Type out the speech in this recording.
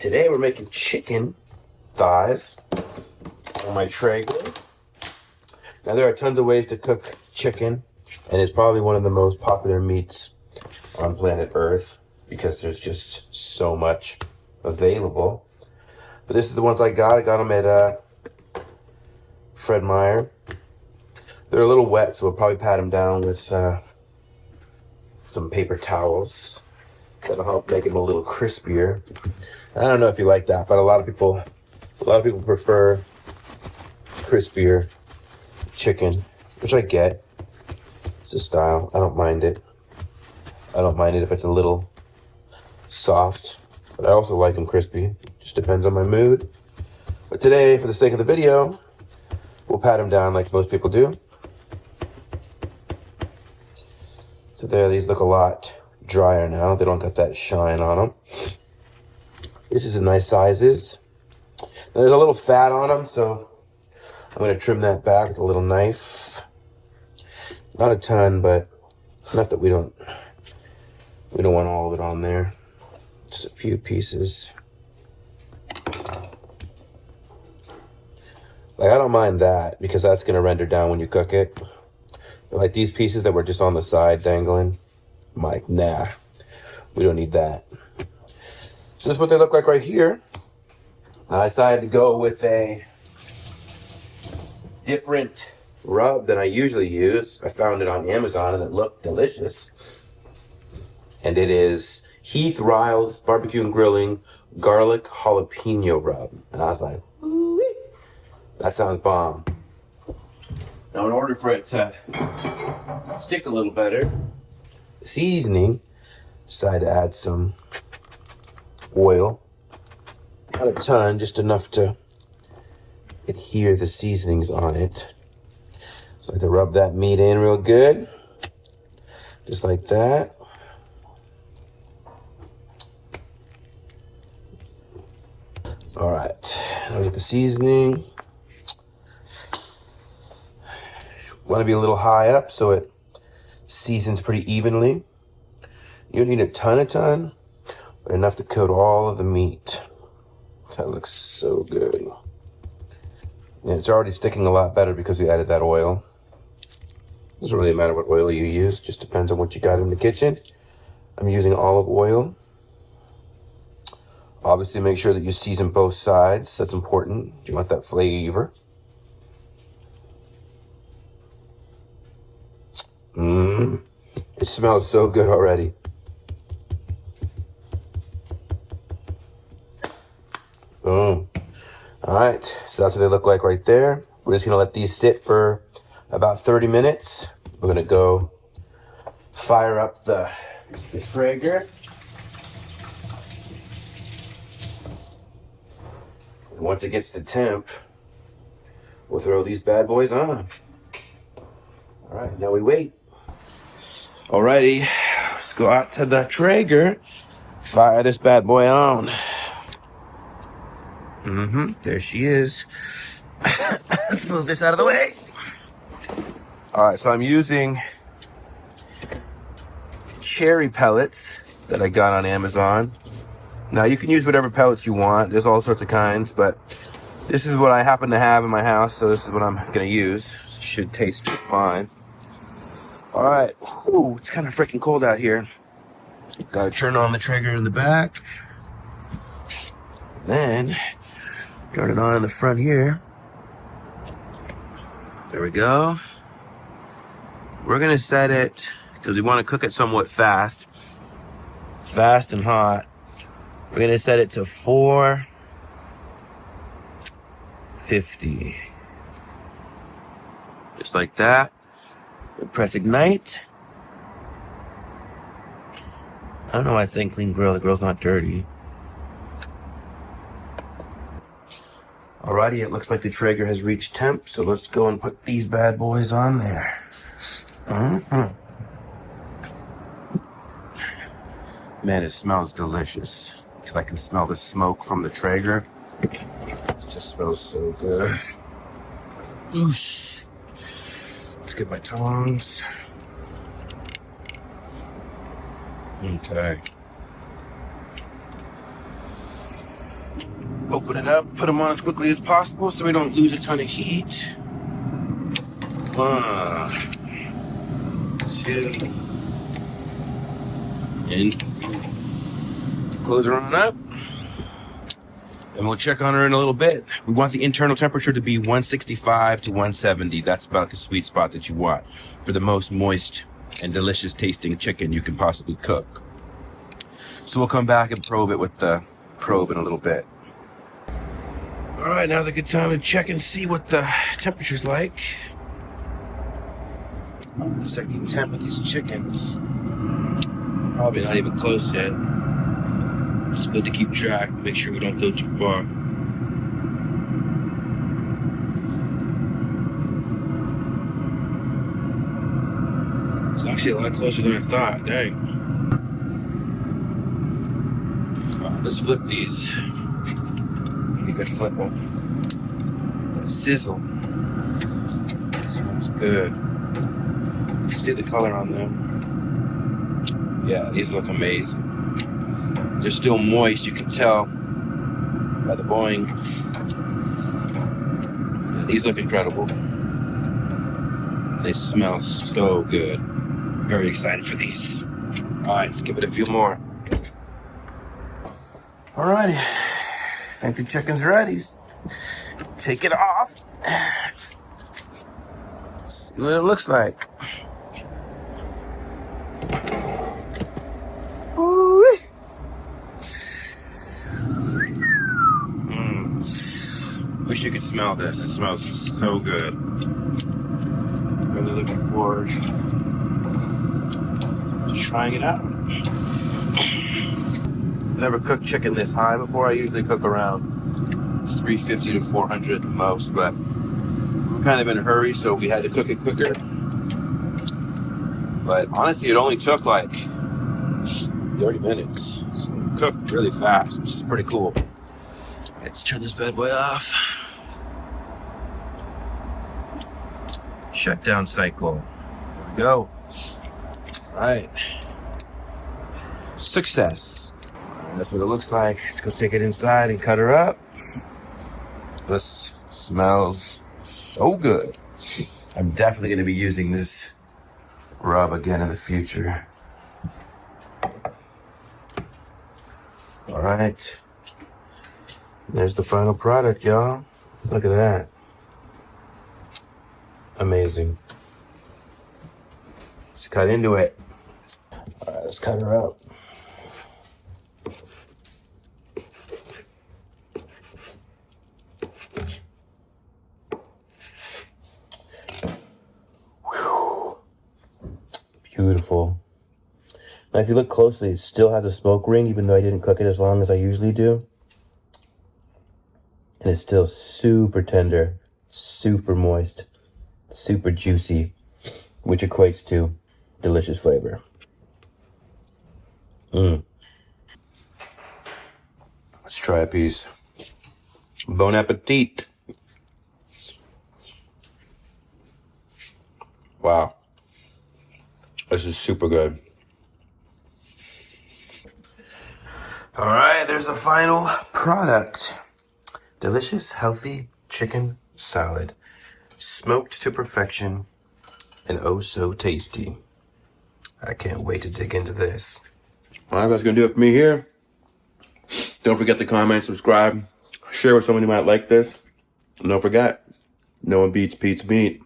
Today we're making chicken thighs on my Traeger. Now there are tons of ways to cook chicken, and it's probably one of the most popular meats on planet Earth because there's just so much available. But this is the ones I got. I got them at Fred Meyer. They're a little wet, so we'll probably pat them down with some paper towels. That'll help make them a little crispier. I don't know if you like that, but a lot of people prefer crispier chicken, which I get. It's a style. I don't mind it. I don't mind it if it's a little soft, but I also like them crispy. Just depends on my mood. But today, for the sake of the video, we'll pat them down like most people do. So there, these look a lot drier now. They don't got that shine on them. This is a nice sizes. Now, there's a little fat on them, so I'm going to trim that back with a little knife. Not a ton, but enough that we don't want all of it on there. Just a few pieces. Like, I don't mind that because that's going to render down when you cook it. But like these pieces that were just on the side dangling, I'm like, nah, we don't need that. So this is what they look like right here. I decided to go with a different rub than I usually use. I found it on Amazon and it looked delicious. And it is Heath Riles Barbecue and Grilling Garlic Jalapeño Rub. And I was like, ooh-wee, that sounds bomb. Now in order for it to stick a little better, seasoning, decided to add some oil. Not a ton, just enough to adhere the seasonings on it. So I like to rub that meat in real good. Just like that. All right, now we get the seasoning. Want to be a little high up so it seasons pretty evenly. You don't need a ton, but enough to coat all of the meat. That looks so good. And it's already sticking a lot better because we added that oil. Doesn't really matter what oil you use, just depends on what you got in the kitchen. I'm using olive oil. Obviously make sure that you season both sides, that's important. You want that flavor. It smells so good already. Boom. All right, so that's what they look like right there. We're just gonna let these sit for about 30 minutes. We're gonna go fire up the Traeger. And once it gets to temp, we'll throw these bad boys on. All right, now we wait. Alrighty, let's go out to the Traeger, fire this bad boy on. There she is. Let's move this out of the way. All right, so I'm using cherry pellets that I got on Amazon. Now you can use whatever pellets you want. There's all sorts of kinds, but this is what I happen to have in my house, so this is what I'm gonna use. Should taste just fine. All right, ooh, it's kind of freaking cold out here. Gotta turn on the Traeger in the back. Then, turn it on in the front here. There we go. We're gonna set it, because we wanna cook it somewhat fast and hot. We're gonna set it to 450. Just like that. And press ignite. I don't know why it's saying clean grill. The grill's not dirty. Alrighty, it looks like the Traeger has reached temp, so let's go and put these bad boys on there. Man, it smells delicious. Because I can smell the smoke from the Traeger. It just smells so good. Oosh. Let's get my tongs. Okay. Open it up, put them on as quickly as possible so we don't lose a ton of heat. 1, 2, and close her on up. And we'll check on her in a little bit. We want the internal temperature to be 165 to 170. That's about the sweet spot that you want for the most moist and delicious tasting chicken you can possibly cook. So we'll come back and probe it with the probe in a little bit. All right, now's a good time to check and see what the temperature's like. Looks like the temp of these chickens. Probably not even close yet. It's good to keep track, make sure we don't go too far. It's actually a lot closer than I thought, dang. Right, let's flip these. You got to flip them. Sizzle. This one's good. You see the color on them? Yeah, these look amazing. They're still moist, you can tell by the boing. Yeah, these look incredible. They smell so good. Very excited for these. All right, let's give it a few more. All righty, I think the chicken's ready. Take it off. See what it looks like. Wish you could smell this. It smells so good. Really looking forward to trying it out. Never cooked chicken this high before. I usually cook around 350 to 400 the most, but we're kind of in a hurry, so we had to cook it quicker. But honestly, it only took like 30 minutes. So it cooked really fast, which is pretty cool. Let's turn this bad boy off. Shutdown cycle. There we go. All right. Success. That's what it looks like. Let's go take it inside and cut her up. This smells so good. I'm definitely going to be using this rub again in the future. All right. There's the final product, y'all. Look at that. Amazing. Let's cut into it. All right, let's cut her up. Whew. Beautiful. Now, if you look closely, it still has a smoke ring, even though I didn't cook it as long as I usually do. And it's still super tender, super moist, super juicy, which equates to delicious flavor. Let's try a piece. Bon appetit. Wow. This is super good. All right, there's the final product. Delicious, healthy chicken salad. Smoked to perfection and oh so tasty. I can't wait to dig into this. All right, that's gonna do it for me here. Don't forget to comment, subscribe, share with someone who might like this. And don't forget, no one beats Pete's meat.